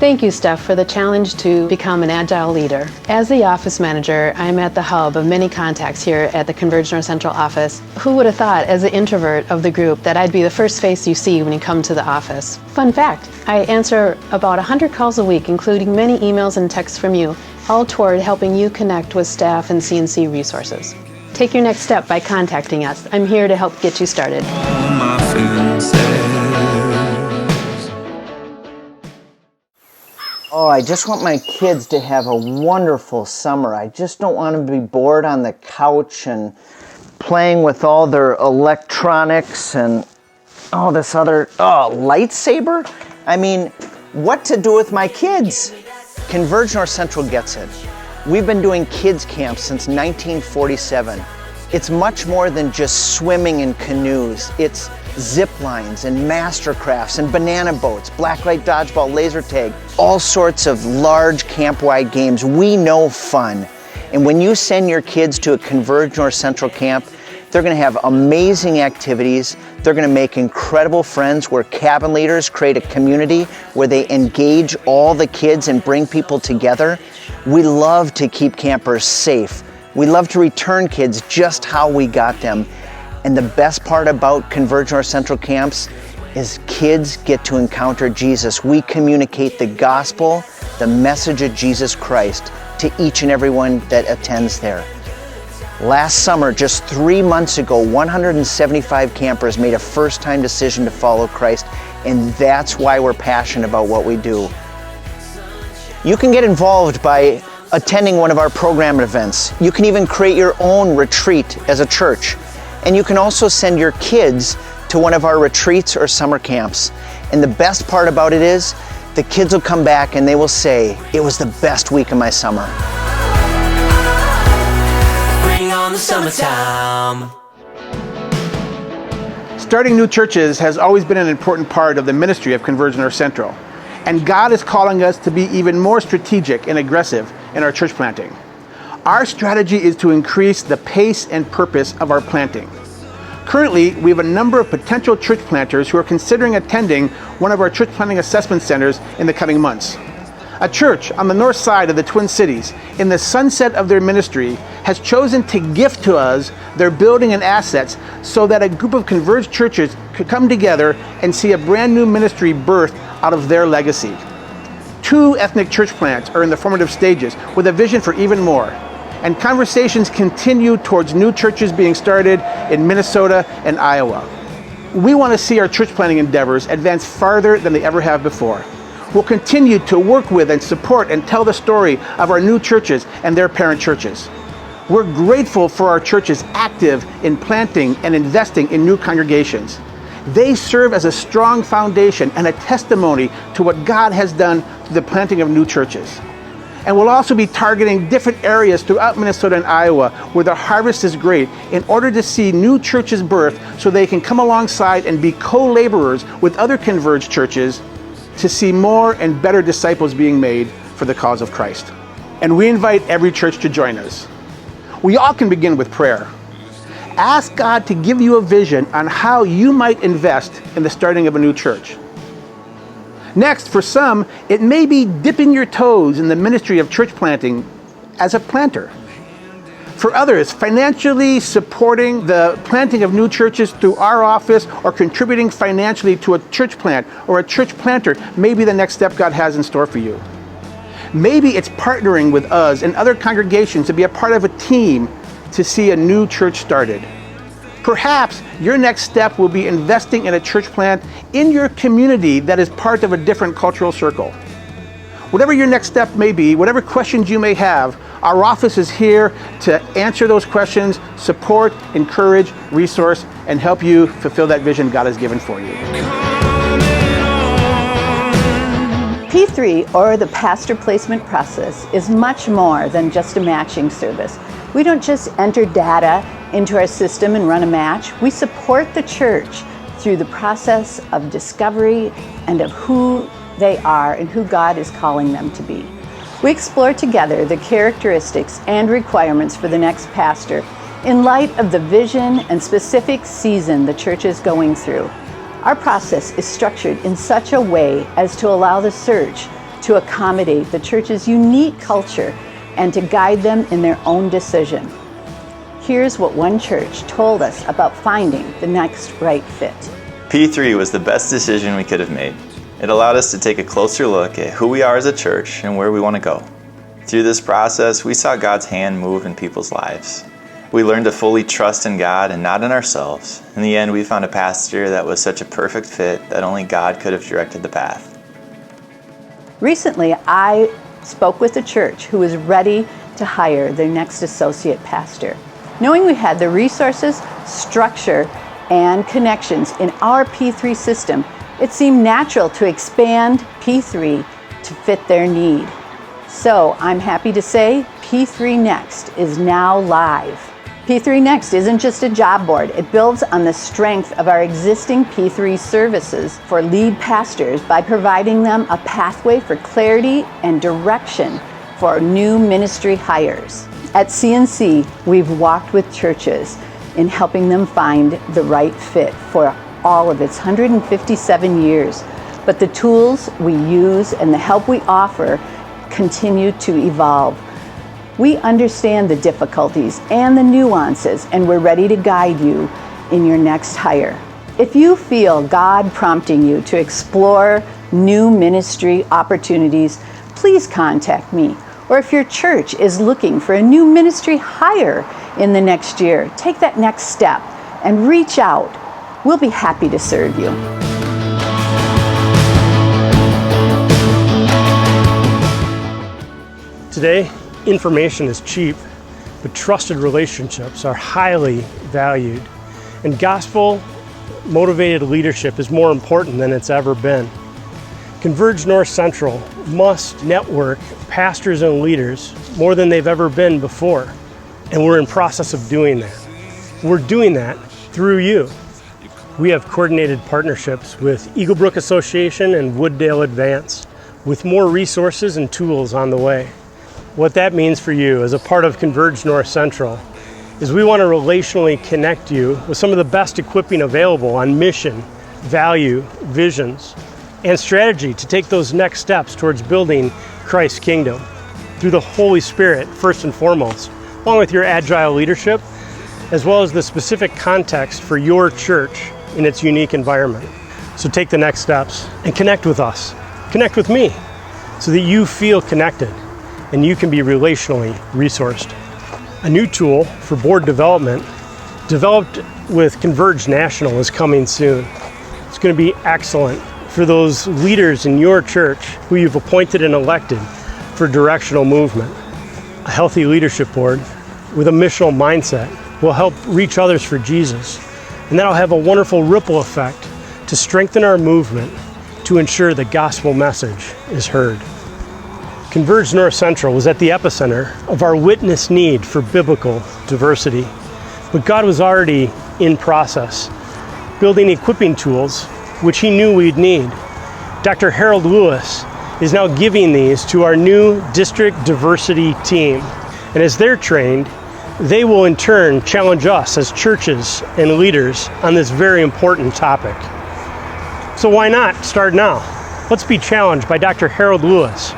Thank you, Steph, for the challenge to become an agile leader. As the office manager, I'm at the hub of many contacts here at the Converge North Central office. Who would have thought, as the introvert of the group, that I'd be the first face you see when you come to the office? Fun fact, I answer about 100 calls a week, including many emails and texts from you, all toward helping you connect with staff and CNC resources. Take your next step by contacting us. I'm here to help get you started. Oh, I just want my kids to have a wonderful summer. I just don't want them to be bored on the couch and playing with all their electronics and all this other, lightsaber? I mean, what to do with my kids? Converge North Central gets it. We've been doing kids camps since 1947. It's much more than just swimming in canoes. It's zip lines and mastercrafts and banana boats, blacklight dodgeball, laser tag, all sorts of large camp-wide games. We know fun. And when you send your kids to a Converge North Central camp, they're going to have amazing activities. They're going to make incredible friends where cabin leaders create a community where they engage all the kids and bring people together. We love to keep campers safe. We love to return kids just how we got them. And the best part about Converge North Central camps is kids get to encounter Jesus. We communicate the gospel, the message of Jesus Christ, to each and everyone that attends there. Last summer, just 3 months ago, 175 campers made a first-time decision to follow Christ, and that's why we're passionate about what we do. You can get involved by attending one of our program events. You can even create your own retreat as a church. And you can also send your kids to one of our retreats or summer camps. And the best part about it is, the kids will come back and they will say, it was the best week of my summer. Bring on the summertime. Starting new churches has always been an important part of the ministry of Converge North Central. And God is calling us to be even more strategic and aggressive in our church planting. Our strategy is to increase the pace and purpose of our planting. Currently, we have a number of potential church planters who are considering attending one of our church planting assessment centers in the coming months. A church on the north side of the Twin Cities, in the sunset of their ministry, has chosen to gift to us their building and assets so that a group of converged churches could come together and see a brand new ministry birthed out of their legacy. 2 ethnic church plants are in the formative stages with a vision for even more. And conversations continue towards new churches being started in Minnesota and Iowa. We want to see our church planting endeavors advance farther than they ever have before. We'll continue to work with and support and tell the story of our new churches and their parent churches. We're grateful for our churches active in planting and investing in new congregations. They serve as a strong foundation and a testimony to what God has done through the planting of new churches. And we'll also be targeting different areas throughout Minnesota and Iowa where the harvest is great in order to see new churches birth so they can come alongside and be co-laborers with other converged churches to see more and better disciples being made for the cause of Christ. And we invite every church to join us. We all can begin with prayer. Ask God to give you a vision on how you might invest in the starting of a new church. Next, for some, it may be dipping your toes in the ministry of church planting as a planter. For others, financially supporting the planting of new churches through our office or contributing financially to a church plant or a church planter may be the next step God has in store for you. Maybe it's partnering with us and other congregations to be a part of a team to see a new church started. Perhaps your next step will be investing in a church plant in your community that is part of a different cultural circle. Whatever your next step may be, whatever questions you may have, our office is here to answer those questions, support, encourage, resource, and help you fulfill that vision God has given for you. P3, or the pastor placement process, is much more than just a matching service. We don't just enter data into our system and run a match. We support the church through the process of discovery and of who they are and who God is calling them to be. We explore together the characteristics and requirements for the next pastor in light of the vision and specific season the church is going through. Our process is structured in such a way as to allow the search to accommodate the church's unique culture and to guide them in their own decision. Here's what one church told us about finding the next right fit. P3 was the best decision we could have made. It allowed us to take a closer look at who we are as a church and where we want to go. Through this process, we saw God's hand move in people's lives. We learned to fully trust in God and not in ourselves. In the end, we found a pastor that was such a perfect fit that only God could have directed the path. Recently, I spoke with a church who was ready to hire their next associate pastor. Knowing we had the resources, structure, and connections in our P3 system, it seemed natural to expand P3 to fit their need. So I'm happy to say P3 Next is now live. P3 Next isn't just a job board. It builds on the strength of our existing P3 services for lead pastors by providing them a pathway for clarity and direction for new ministry hires. At CNC, we've walked with churches in helping them find the right fit for all of its 157 years. But the tools we use and the help we offer continue to evolve. We understand the difficulties and the nuances, and we're ready to guide you in your next hire. If you feel God prompting you to explore new ministry opportunities, please contact me. Or if your church is looking for a new ministry hire in the next year, take that next step and reach out. We'll be happy to serve you. Today, information is cheap, but trusted relationships are highly valued. And gospel-motivated leadership is more important than it's ever been. Converge North Central must network pastors and leaders more than they've ever been before. And we're in process of doing that. We're doing that through you. We have coordinated partnerships with Eaglebrook Association and Wooddale Advance, with more resources and tools on the way. What that means for you as a part of Converge North Central is we want to relationally connect you with some of the best equipping available on mission, value, visions, and strategy to take those next steps towards building Christ's kingdom through the Holy Spirit, first and foremost, along with your agile leadership, as well as the specific context for your church in its unique environment. So take the next steps and connect with us. Connect with me so that you feel connected and you can be relationally resourced. A new tool for board development developed with Converge National is coming soon. It's going to be excellent for those leaders in your church who you've appointed and elected for directional movement. A healthy leadership board with a missional mindset will help reach others for Jesus, and that'll have a wonderful ripple effect to strengthen our movement to ensure the gospel message is heard. Converge North Central was at the epicenter of our witness need for biblical diversity, but God was already in process, building equipping tools which He knew we'd need. Dr. Harold Lewis is now giving these to our new district diversity team, and as they're trained, they will in turn challenge us as churches and leaders on this very important topic. So why not start now? Let's be challenged by Dr. Harold Lewis.